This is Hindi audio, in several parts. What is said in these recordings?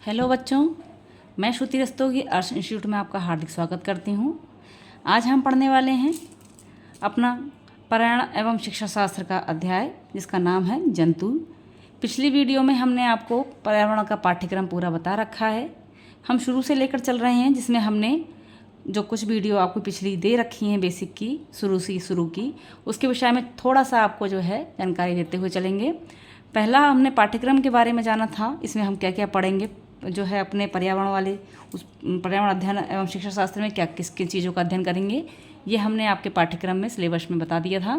हेलो बच्चों, मैं श्रुति रस्तोगी अर्श इंस्टीट्यूट में आपका हार्दिक स्वागत करती हूँ। आज हम पढ़ने वाले हैं अपना पर्यावरण एवं शिक्षा शास्त्र का अध्याय जिसका नाम है जंतु। पिछली वीडियो में हमने आपको पर्यावरण का पाठ्यक्रम पूरा बता रखा है। हम शुरू से लेकर चल रहे हैं, जिसमें हमने जो कुछ वीडियो आपको पिछली दे रखी हैं बेसिक की शुरू की उसके विषय में थोड़ा सा आपको जो है जानकारी देते हुए चलेंगे। पहला हमने पाठ्यक्रम के बारे में जाना था, इसमें हम क्या क्या पढ़ेंगे जो है अपने पर्यावरण वाले उस पर्यावरण अध्ययन एवं शिक्षा शास्त्र में क्या किस किन चीज़ों का अध्ययन करेंगे, ये हमने आपके पाठ्यक्रम में सिलेबस में बता दिया था।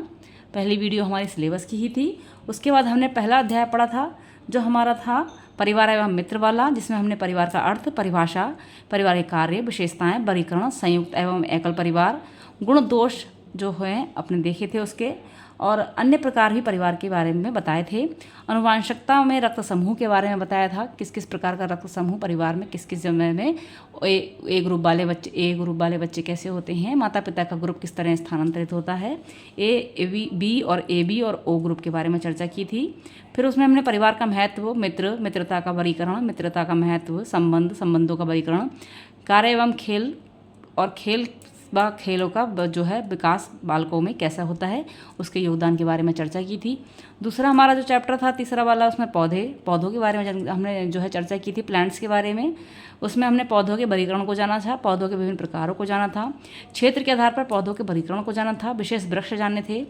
पहली वीडियो हमारी सिलेबस की ही थी। उसके बाद हमने पहला अध्याय पढ़ा था जो हमारा था परिवार एवं मित्र वाला, जिसमें हमने परिवार का अर्थ, परिभाषा, परिवार के कार्य, विशेषताएं, वर्गीकरण, संयुक्त एवं एकल परिवार, गुण दोष जो हैं अपने देखे थे उसके, और अन्य प्रकार भी परिवार के बारे में बताए थे। अनुवांशिकता में रक्त समूह के बारे में बताया था, किस किस प्रकार का रक्त समूह परिवार में किस किस समय में ए ग्रुप वाले बच्चे कैसे होते हैं, माता पिता का ग्रुप किस तरह स्थानांतरित होता है, बी और ओ ग्रुप के बारे में चर्चा की थी। फिर उसमें हमने परिवार का महत्व, मित्रता का वर्गीकरण, मित्रता का महत्व, संबंधों का वर्गीकरण, कार्य एवं खेल और खेलों का जो है विकास बालकों में कैसा होता है उसके योगदान के बारे में चर्चा की थी। दूसरा हमारा जो चैप्टर था तीसरा वाला, उसमें पौधों के बारे में हमने जो है चर्चा की थी, प्लांट्स के बारे में। उसमें हमने पौधों के वर्गीकरण को जाना था, पौधों के विभिन्न प्रकारों को जाना था, क्षेत्र के आधार पर पौधों के वर्गीकरण को जाना था, विशेष वृक्ष जानने थे,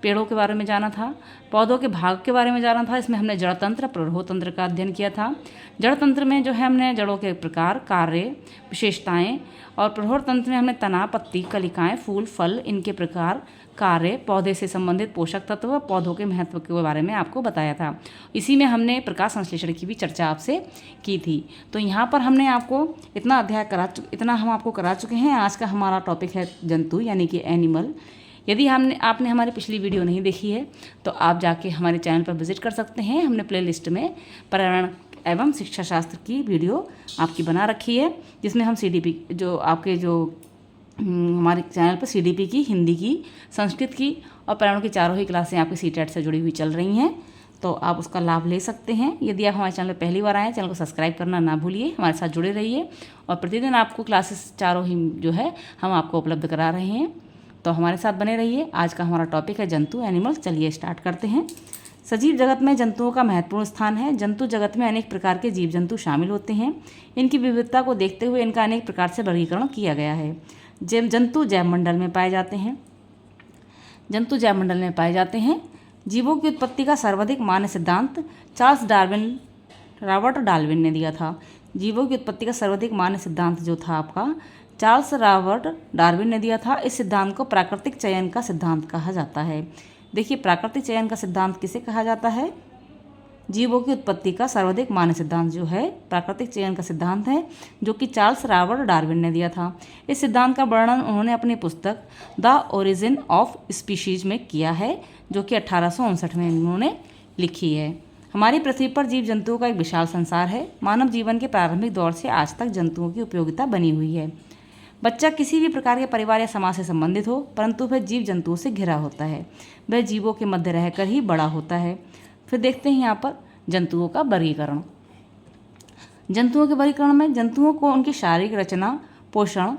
पेड़ों के बारे में जाना था, पौधों के भाग के बारे में जाना था। इसमें हमने जड़ तंत्र, प्ररोह तंत्र का अध्ययन किया था। जड़ तंत्र में जो है हमने जड़ों के प्रकार, कार्य, विशेषताएं, और प्ररोह तंत्र में हमने तना, पत्ती, कलिकाएं, फूल, फल, इनके प्रकार, कार्य, पौधे से संबंधित पोषक तत्व, पौधों के महत्व के बारे में आपको बताया था। इसी में हमने प्रकाश संश्लेषण की भी चर्चा आपसे की थी। तो यहाँ पर हमने आपको इतना हम आपको करा चुके हैं। आज का हमारा टॉपिक है जंतु यानी कि एनिमल। यदि आपने हमारी पिछली वीडियो नहीं देखी है तो आप जाके हमारे चैनल पर विजिट कर सकते हैं। हमने प्लेलिस्ट में पर्यावरण एवं शिक्षा शास्त्र की वीडियो आपकी बना रखी है, जिसमें हम CDP हमारे चैनल पर CDP की, हिंदी की, संस्कृत की और पर्यावरण की चारों ही क्लासें आपकी CTET से जुड़ी हुई चल रही हैं, तो आप उसका लाभ ले सकते हैं। यदि आप हमारे चैनल पर पहली बार आए, चैनल को सब्सक्राइब करना ना भूलिए, हमारे साथ जुड़े रहिए। और प्रतिदिन आपको क्लासेस चारों ही जो है हम आपको उपलब्ध करा रहे हैं, तो हमारे साथ बने रहिए। आज का हमारा टॉपिक है जंतु, एनिमल्स। चलिए स्टार्ट करते हैं। सजीव जगत में जंतुओं का महत्वपूर्ण स्थान है। जंतु जगत में अनेक प्रकार के जीव जंतु शामिल होते हैं। इनकी विविधता को देखते हुए इनका अनेक प्रकार से वर्गीकरण किया गया है। जंतु जैवमंडल में पाए जाते हैं। जीवों की उत्पत्ति का सर्वाधिक मान्य सिद्धांत रॉबर्ट डाल्विन ने दिया था। जीवों की उत्पत्ति का सर्वाधिक मान्य सिद्धांत जो था आपका चार्ल्स रॉबर्ट डार्विन ने दिया था। इस सिद्धांत को प्राकृतिक चयन का सिद्धांत कहा जाता है। देखिए, प्राकृतिक चयन का सिद्धांत किसे कहा जाता है? जीवों की उत्पत्ति का सर्वाधिक मान्य सिद्धांत जो है प्राकृतिक चयन का सिद्धांत है, जो कि चार्ल्स रॉबर्ट डार्विन ने दिया था। इस सिद्धांत का वर्णन उन्होंने अपनी पुस्तक द ओरिजिन ऑफ स्पीशीज में किया है, जो कि 1859 में उन्होंने लिखी है। हमारी पृथ्वी पर जीव जंतुओं का एक विशाल संसार है। मानव जीवन के प्रारंभिक दौर से आज तक जंतुओं की उपयोगिता बनी हुई है। बच्चा किसी भी प्रकार के परिवार या समाज से संबंधित हो, परंतु वह जीव जंतुओं से घिरा होता है। वह जीवों के मध्य रहकर ही बड़ा होता है। फिर देखते हैं यहाँ पर जंतुओं का वर्गीकरण। जंतुओं के वर्गीकरण में जंतुओं को उनकी शारीरिक रचना, पोषण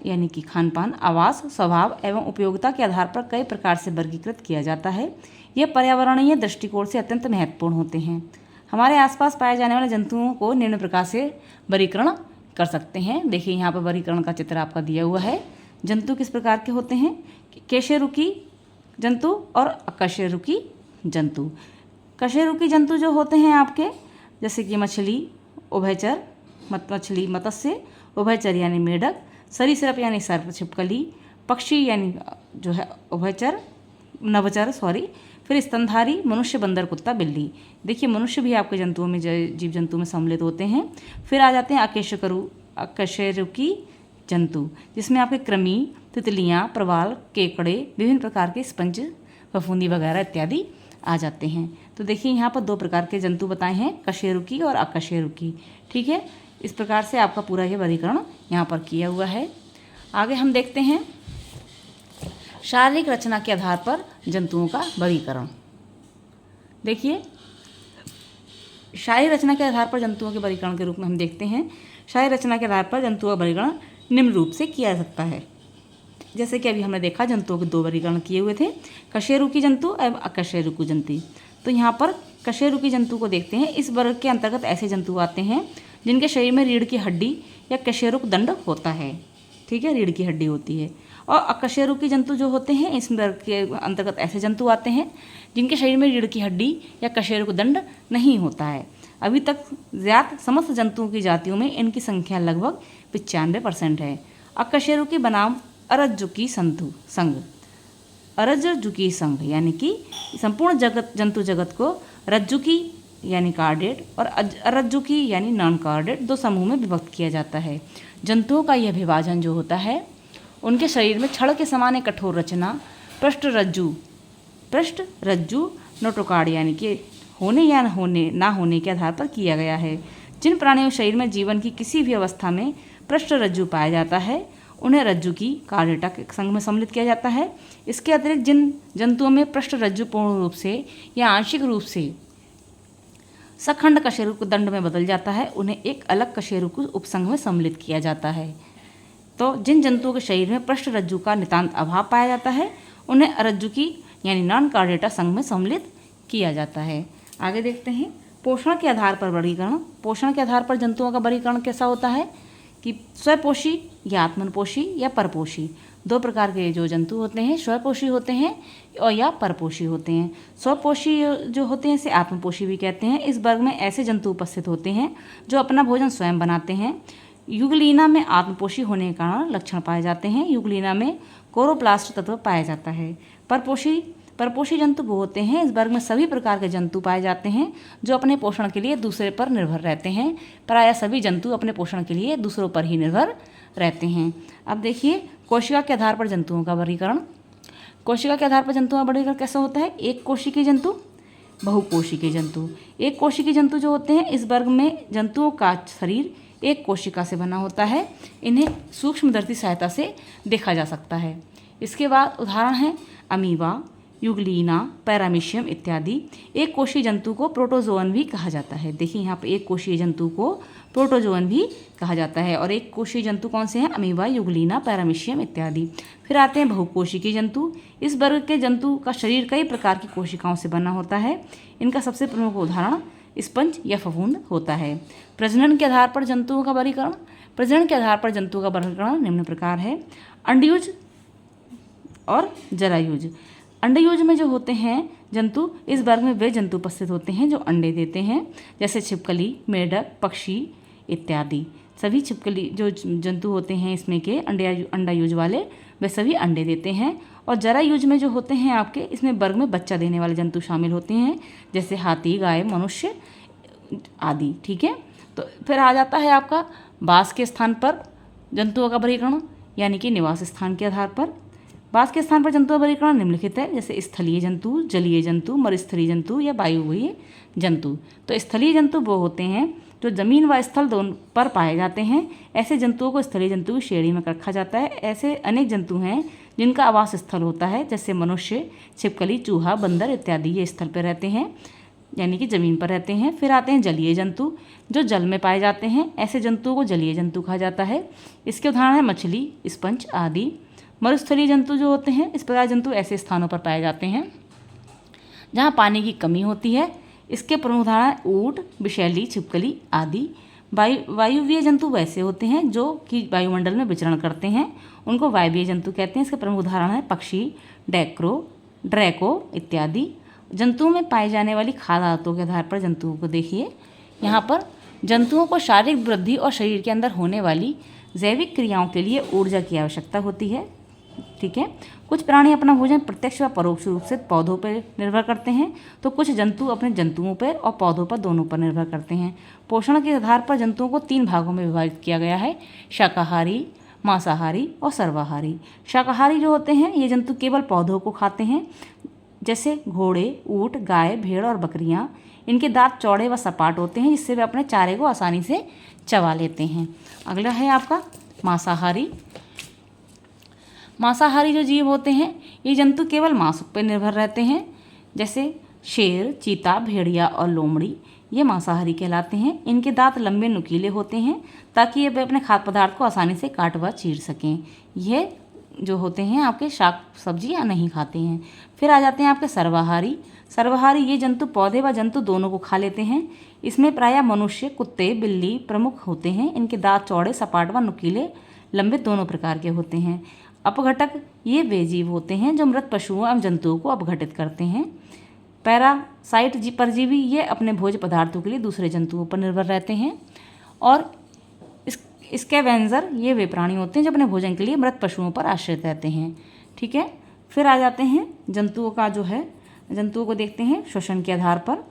यानी कि खान पान, आवास, स्वभाव एवं उपयोगिता के आधार पर कई प्रकार से वर्गीकृत किया जाता है। यह पर्यावरणीय दृष्टिकोण से अत्यंत महत्वपूर्ण होते हैं। हमारे आसपास पाए जाने वाले जंतुओं को निम्न प्रकार से वर्गीकरण कर सकते हैं। देखिए, यहाँ पर वर्गीकरण का चित्र आपका दिया हुआ है। जंतु किस प्रकार के होते हैं? कशेरुकी जंतु और अकशेरुकी जंतु। कशेरुकी जंतु जो होते हैं आपके, जैसे कि मछली, मत्स्य, उभयचर यानी मेढक, सरीसृप यानी सर्प छिपकली, पक्षी यानी जो है नभचर, फिर स्तनधारी, मनुष्य, बंदर, कुत्ता, बिल्ली। देखिए, मनुष्य भी आपके जंतुओं में जीव जंतु में सम्मिलित होते हैं। फिर आ जाते हैं अकशेरुकी जंतु, जिसमें आपके कृमि, तितलियाँ, प्रवाल, केकड़े, विभिन्न प्रकार के स्पंज, फफूंदी वगैरह इत्यादि आ जाते हैं। तो देखिए, यहाँ पर 2 प्रकार के जंतु बताए हैं, कशेरुकी और अकशेरुकी। ठीक है, इस प्रकार से आपका पूरा ये वर्गीकरण यहाँ पर किया हुआ है। आगे हम देखते हैं शारीरिक रचना के आधार पर जंतुओं का वर्गीकरण। देखिए, शाही रचना के आधार पर जंतुओं के वर्गीकरण के रूप में हम देखते हैं। शाही रचना के आधार पर जंतुओं का वर्गीकरण निम्न रूप से किया जा सकता है। जैसे कि अभी हमने देखा जंतुओं के 2 वर्गीकरण किए हुए थे, कशेरुकी जंतु एवं अकशेरुकी जंतु। तो यहाँ पर कशेरुकी जंतु को देखते हैं। इस वर्ग के अंतर्गत ऐसे जंतु आते हैं जिनके शरीर में रीढ़ की हड्डी या कशेरुक दंड होता है। ठीक है, रीढ़ की हड्डी होती है। और अकशेरुकी जंतु जो होते हैं, इस वर्ग के अंतर्गत ऐसे जंतु आते हैं जिनके शरीर में रीढ़ की हड्डी या कशेरुक दंड नहीं होता है। अभी तक ज्ञात समस्त जंतुओं की जातियों में इनकी संख्या लगभग 95% है। अकशेरुकी बनाम अरज्जुकी संघ। अरज्जुकी संघ यानी कि संपूर्ण जंतु जगत को रज्जुकी यानी कार्डेड और अरज्जुकी यानी नॉन कार्डेड 2 समूह में विभक्त किया जाता है। जंतुओं का यह विभाजन जो होता है, उनके शरीर में छड़ के समान एक कठोर रचना पृष्ठ रज्जु नोटोकार्ड यानी कि होने या ना होने के आधार पर किया गया है। जिन प्राणियों के शरीर में जीवन की किसी भी अवस्था में पृष्ठ रज्जु पाया जाता है उन्हें रज्जु की कार्डेटा के संघ में सम्मिलित किया जाता है। इसके अतिरिक्त जिन जंतुओं में पृष्ठ रज्जु पूर्ण रूप से या आंशिक रूप से सखंड कशेरुक दंड में बदल जाता है उन्हें एक अलग कशेरुक उपसंघ में सम्मिलित किया जाता है। तो जिन जंतुओं के शरीर में पृष्ठ रज्जु का नितांत अभाव पाया जाता है उन्हें अरज्जुकी यानी नॉन कार्डेटा संघ में सम्मिलित किया जाता है। आगे देखते हैं पोषण के आधार पर वर्गीकरण। पोषण के आधार पर जंतुओं का वर्गीकरण कैसा होता है कि स्वपोषी या आत्मनपोषी या परपोषी। 2 प्रकार के जो जंतु होते हैं, स्वपोषी होते हैं और या परपोषी होते हैं। स्वपोषी जो होते हैं इसे आत्मपोषी भी कहते हैं। इस वर्ग में ऐसे जंतु उपस्थित होते हैं जो अपना भोजन स्वयं बनाते हैं। युगलीना में आत्मपोषी होने के कारण लक्षण पाए जाते हैं। युगलीना में कोरोप्लास्ट तत्व पाया जाता है। परपोषी जंतु वो होते हैं, इस वर्ग में सभी प्रकार के जंतु पाए जाते हैं जो अपने पोषण के लिए दूसरे पर निर्भर रहते हैं। प्रायः सभी जंतु अपने पोषण के लिए दूसरों पर ही निर्भर रहते हैं। अब देखिए कोशिका के आधार पर जंतुओं का वर्गीकरण। कोशिका के आधार पर जंतुओं का वर्गीकरण कैसा होता है? एक कोशिकीय जंतु, बहुकोशिकीय जंतु। एक कोशिकीय जंतु जो होते हैं इस वर्ग में जंतुओं का शरीर एक कोशिका से बना होता है। इन्हें सूक्ष्मदर्शी सहायता से देखा जा सकता है। इसके बाद उदाहरण है अमीबा, युगलीना, पैरामीशियम इत्यादि। एक कोशीय जंतु को प्रोटोजोअन भी कहा जाता है। देखिए यहाँ पर एक कोशीय जंतु को प्रोटोजोअन भी कहा जाता है। और एक कोशीय जंतु कौन से हैं? अमीबा, युगलीना, पैरामीशियम इत्यादि। फिर आते हैं बहुकोशिकीय जंतु। इस वर्ग के जंतु का शरीर कई प्रकार की कोशिकाओं से बना होता है। इनका सबसे प्रमुख उदाहरण स्पंज या फफूंद होता है। प्रजनन के आधार पर जंतुओं का वर्गीकरण। प्रजनन के आधार पर जंतुओं का वर्गीकरण निम्न प्रकार है। अंडयुज और जरायुज। अंडयुज में जो होते हैं जंतु, इस वर्ग में वे जंतु उपस्थित होते हैं जो अंडे देते हैं, जैसे छिपकली, मेढक, पक्षी इत्यादि। सभी छिपकली जो जंतु होते हैं इसमें के अंडायुज वाले, वे सभी अंडे देते हैं। और जरायुज में जो होते हैं आपके, इसमें वर्ग में बच्चा देने वाले जंतु शामिल होते हैं, जैसे हाथी, गाय, मनुष्य आदि। ठीक है, तो फिर आ जाता है आपका वास के स्थान पर जंतुओं का वर्गीकरण, यानी कि निवास स्थान के आधार पर। वास के स्थान पर जंतुओं का वर्गीकरण निम्नलिखित है, जैसे स्थलीय जंतु, जलीय जंतु, मरुस्थलीय जंतु या वायुवीय जंतु। तो स्थलीय जंतु वो होते हैं जो जमीन व स्थल दोनों पर पाए जाते हैं। ऐसे जंतुओं को स्थलीय जंतु की श्रेणी में रखा जाता है। ऐसे अनेक जंतु हैं जिनका आवास स्थल होता है, जैसे मनुष्य, छिपकली, चूहा, बंदर इत्यादि। ये स्थल पर रहते हैं, यानी कि ज़मीन पर रहते हैं। फिर आते हैं जलीय जंतु जो जल में पाए जाते हैं। ऐसे जंतुओं को जलीय जंतु कहा जाता है। इसके उदाहरण है मछली, स्पंज आदि। मरुस्थलीय जंतु जो होते हैं, इस प्रकार जंतु ऐसे स्थानों पर पाए जाते हैं जहाँ पानी की कमी होती है। इसके प्रमुख उदाहरण ऊँट, विषैली, छिपकली आदि। वायुवीय जंतु वैसे होते हैं जो कि वायुमंडल में विचरण करते हैं, उनको वायवीय जंतु कहते हैं। इसके प्रमुख उदाहरण है पक्षी, ड्रैको इत्यादि। जंतुओं में पाई जाने वाली खाद्य आदतों के आधार पर जंतुओं को देखिए। यहाँ पर जंतुओं को शारीरिक वृद्धि और शरीर के अंदर होने वाली जैविक क्रियाओं के लिए ऊर्जा की आवश्यकता होती है। ठीक है, कुछ प्राणी अपना भोजन प्रत्यक्ष व परोक्ष रूप से पौधों पर निर्भर करते हैं, तो कुछ जंतु अपने जंतुओं पर और पौधों पर दोनों पर निर्भर करते हैं। पोषण के आधार पर जंतुओं को 3 भागों में विभाजित किया गया है, शाकाहारी, मांसाहारी और सर्वाहारी। शाकाहारी जो होते हैं ये जंतु केवल पौधों को खाते हैं, जैसे घोड़े, ऊँट, गाय, भेड़ और बकरियाँ। इनके दांत चौड़े व सपाट होते हैं, जिससे वे अपने चारे को आसानी से चबा लेते हैं। अगला है आपका मांसाहारी। मांसाहारी जो जीव होते हैं ये जंतु केवल मांस पर निर्भर रहते हैं, जैसे शेर, चीता, भेड़िया और लोमड़ी। ये मांसाहारी कहलाते हैं। इनके दांत लंबे नुकीले होते हैं ताकि ये अपने खाद्य पदार्थ को आसानी से काट व चीर सकें। ये जो होते हैं आपके शाक सब्जी या नहीं खाते हैं। फिर आ जाते हैं आपके सर्वाहारी। सर्वाहारी ये जंतु पौधे व जंतु दोनों को खा लेते हैं। इसमें प्रायः मनुष्य, कुत्ते, बिल्ली प्रमुख होते हैं। इनके दांत चौड़े, सपाट व नुकीले, लंबे दोनों प्रकार के होते हैं। अपघटक ये वे जीव होते हैं जो मृत पशुओं एवं जंतुओं को अपघटित करते हैं। पैरासाइट परजीवी ये अपने भोज्य पदार्थों के लिए दूसरे जंतुओं पर निर्भर रहते हैं। और स्कैवेंजर ये वे प्राणी होते हैं जो अपने भोजन के लिए मृत पशुओं पर आश्रित रहते हैं। ठीक है, फिर आ जाते हैं जंतुओं का जो है, जंतुओं को देखते हैं श्वसन के आधार पर।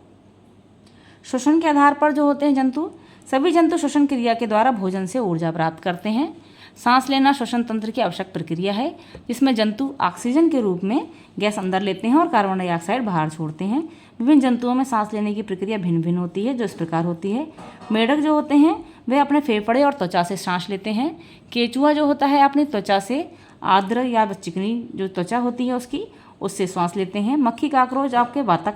श्वसन के आधार पर जो होते हैं जंतु, सभी जंतु श्वसन क्रिया के द्वारा भोजन से ऊर्जा प्राप्त करते हैं। सांस लेना श्वसन तंत्र की आवश्यक प्रक्रिया है जिसमें जंतु ऑक्सीजन के रूप में गैस अंदर लेते हैं और कार्बन डाइऑक्साइड बाहर छोड़ते हैं। विभिन्न जंतुओं में सांस लेने की प्रक्रिया भिन्न भिन्न होती है, जो इस प्रकार होती है। मेढक जो होते हैं वे अपने फेफड़े और त्वचा से सांस लेते हैं। केचुआ जो होता है अपनी त्वचा से, आर्द्र या चिकनी जो त्वचा होती है उसकी, उससे सांस लेते हैं। मक्खी काकरोच आपके वातक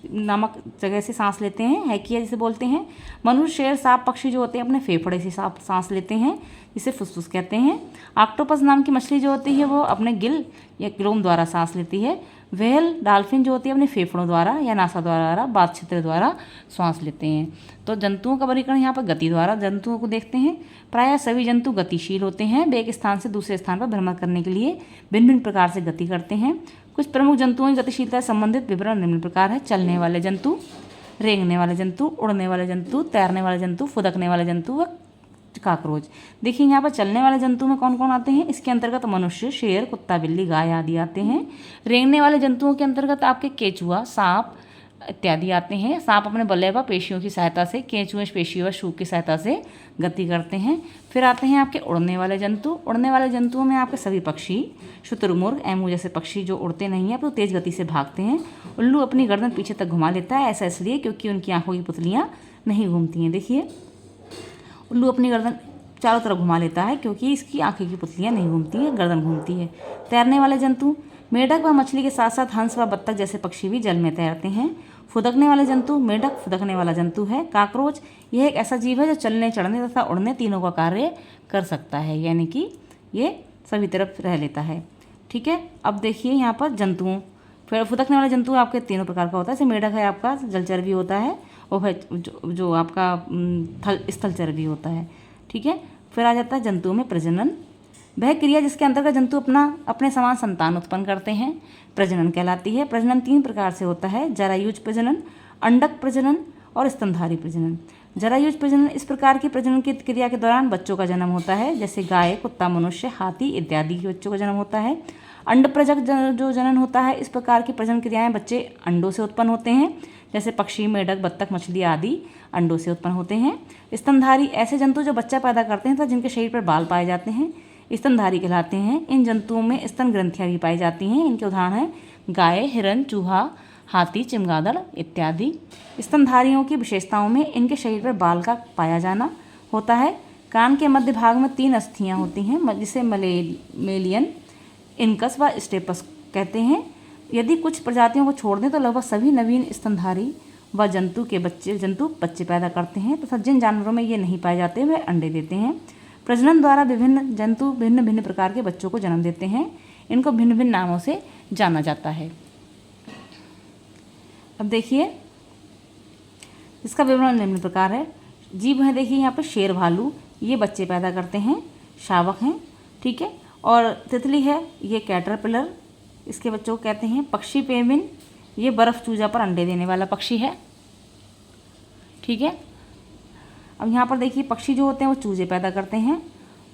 नामक जगह से सांस लेते हैं, हैकिया जिसे बोलते हैं। मनुष्य, शेर, सांप, पक्षी जो होते हैं अपने फेफड़े से सांस लेते हैं, जिसे फुसफुस कहते हैं। ऑक्टोपस नाम की मछली जो होती है वो अपने गिल या क्लोम द्वारा सांस लेती है। व्हेल, डॉल्फिन जो होती है अपने फेफड़ों द्वारा या नासा द्वारा, बात छिद्र द्वारा सांस लेते हैं। तो जंतुओं का वर्गीकरण यहाँ पर गति द्वारा जंतुओं को देखते हैं। प्रायः सभी जंतु गतिशील होते हैं। वे एक स्थान से दूसरे स्थान पर भ्रमण करने के लिए भिन्न भिन्न प्रकार से गति करते हैं। कुछ प्रमुख जंतुओं की गतिशीलता से संबंधित विवरण निम्न प्रकार है। चलने वाले जंतु, रेंगने वाले जंतु, उड़ने वाले जंतु, तैरने वाले जंतु, फुदकने वाले जंतु व काकरोच। देखिए यहाँ पर चलने वाले जंतु में कौन कौन आते हैं। इसके अंतर्गत मनुष्य, शेर, कुत्ता, बिल्ली, गाय आदि आते हैं। रेंगने वाले जंतुओं के अंतर्गत आपके केचुआ, सांप इत्यादि आते हैं। सांप अपने बल्ले व पेशियों की सहायता से, केंचुए पेशियों व सूप की सहायता से गति करते हैं। फिर आते हैं आपके उड़ने वाले जंतु। उड़ने वाले जंतुओं में आपके सभी पक्षी, शुतुरमुर्ग, एमू जैसे पक्षी जो उड़ते नहीं हैं, तो तेज गति से भागते हैं। उल्लू अपनी गर्दन पीछे तक घुमा लेता है, ऐसा इसलिए क्योंकि उनकी आंखों की पुतलियाँ नहीं घूमती हैं। देखिए उल्लू अपनी गर्दन चारों तरफ घुमा लेता है क्योंकि इसकी आंखें की पुतलियाँ नहीं घूमती हैं, गर्दन घूमती है। तैरने वाले जंतु, मेढक व मछली के साथ साथ हंस व बत्तख जैसे पक्षी भी जल में तैरते हैं। फुदकने वाले जंतु, मेढक फुदकने वाला जंतु है। काकरोच यह एक ऐसा जीव है जो चलने, चढ़ने तथा उड़ने तीनों का कार्य कर सकता है, यानी कि ये सभी तरफ रह लेता है। ठीक है, अब देखिए यहाँ पर जंतुओं, फिर फुदकने वाला जंतु आपके तीनों प्रकार का होता है। जैसे मेढक है आपका जलचर भी होता है और जो आपका स्थलचर भी होता है। ठीक है, फिर आ जाता है जंतुओं में प्रजनन, वह क्रिया जिसके अंतर्गत जंतु अपने समान संतान उत्पन्न करते हैं, प्रजनन कहलाती है। प्रजनन 3 प्रकार से होता है, जरायुज प्रजनन, अंडक प्रजनन और स्तनधारी प्रजनन। जरायुज प्रजनन इस प्रकार की प्रजनन की क्रिया के दौरान बच्चों का जन्म होता है, जैसे गाय, कुत्ता, मनुष्य, हाथी इत्यादि के बच्चों का जन्म होता है। अंडप्रजक जो जनन होता है, इस प्रकार की प्रजनन क्रियाएं बच्चे अंडों से उत्पन्न होते हैं, जैसे पक्षी, मेढक, बत्तख, मछली आदि अंडों से उत्पन्न होते हैं। स्तनधारी ऐसे जंतु जो बच्चा पैदा करते हैं तथा जिनके शरीर पर बाल पाए जाते हैं, स्तनधारी कहलाते हैं। इन जंतुओं में स्तन ग्रंथियाँ भी पाई जाती हैं। इनके उदाहरण हैं गाय, हिरन, चूहा, हाथी, चमगादड़ इत्यादि। स्तनधारियों की विशेषताओं में इनके शरीर पर बाल का पाया जाना होता है। कान के मध्य भाग में 3 अस्थियाँ होती हैं, जिसे मेलियन, इनकस व स्टेपस कहते हैं। यदि कुछ प्रजातियों को छोड़ दें तो लगभग सभी नवीन स्तनधारी व जंतु बच्चे पैदा करते हैं तथा जिन जानवरों में ये नहीं पाए जाते वे अंडे देते हैं। प्रजनन द्वारा विभिन्न जंतु भिन्न भिन्न प्रकार के बच्चों को जन्म देते हैं। इनको भिन्न भिन्न नामों से जाना जाता है। अब देखिए इसका विवरण निम्न प्रकार है। जीव हैं देखिए यहाँ पर शेर, भालू ये बच्चे पैदा करते हैं, शावक हैं। ठीक है, और तितली है ये कैटरपिलर, इसके बच्चों को कहते हैं। पक्षी पेंगुइन ये बर्फ़ चूजा पर अंडे देने वाला पक्षी है। ठीक है, अब यहाँ पर देखिए पक्षी जो होते हैं वो चूजे पैदा करते हैं,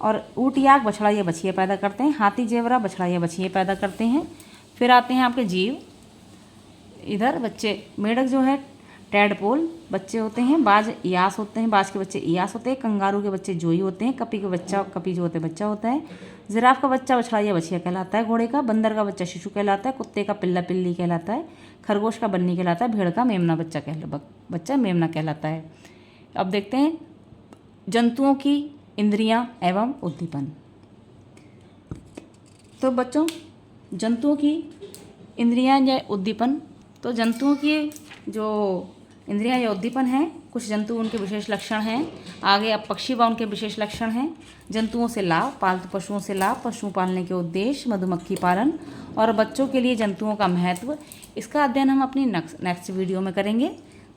और ऊँट, याक, बछड़ा या बछिया पैदा करते हैं। हाथी, जेवरा, बछड़ा या बछिया पैदा करते हैं। फिर आते हैं आपके जीव, इधर बच्चे, मेढक जो है टैडपोल बच्चे होते हैं, बाज इयास होते हैं, बाज के बच्चे इयास होते हैं, कंगारू के बच्चे जोई होते हैं, कपी जो होते हैं बच्चा होता है। जिराफ का बच्चा बछड़ा या बछिया कहलाता है, घोड़े का, बंदर का बच्चा शिशु कहलाता है, कुत्ते का पिल्ला पिल्ली कहलाता है, खरगोश का बन्नी कहलाता है, भेड़ का मेमना बच्चा मेमना कहलाता है। अब देखते हैं जंतुओं की इंद्रियां एवं उद्दीपन। तो बच्चों जंतुओं की इंद्रियां या उद्दीपन, तो जंतुओं की जो इंद्रियां या उद्दीपन हैं। कुछ जंतु उनके विशेष लक्षण हैं। आगे अब पक्षी व उनके विशेष लक्षण हैं। जंतुओं से लाभ, पालतू पशुओं से लाभ, पशु पालने के उद्देश्य, मधुमक्खी पालन और बच्चों के लिए जंतुओं का महत्व। इसका अध्ययन हम अपनी नेक्स्ट वीडियो में करेंगे।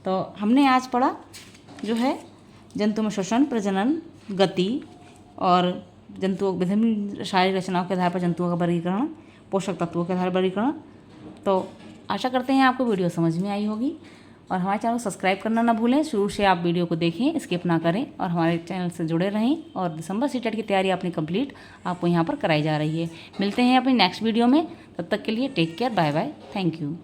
तो हमने आज पढ़ा जो है जंतु में श्वसन, प्रजनन, गति और जंतुओं विभिन्न शारीरिक रचनाओं के आधार पर जंतुओं का वर्गीकरण, पोषक तत्वों के आधार पर वर्गीकरण। तो आशा करते हैं आपको वीडियो समझ में आई होगी और हमारे चैनल को सब्सक्राइब करना ना भूलें। शुरू से आप वीडियो को देखें, स्किप ना करें और हमारे चैनल से जुड़े रहें। और दिसंबर सीटेट की तैयारी अपनी कंप्लीट आपको यहाँ पर कराई जा रही है। मिलते हैं अपनी नेक्स्ट वीडियो में, तब तक के लिए take care, bye bye, thank you.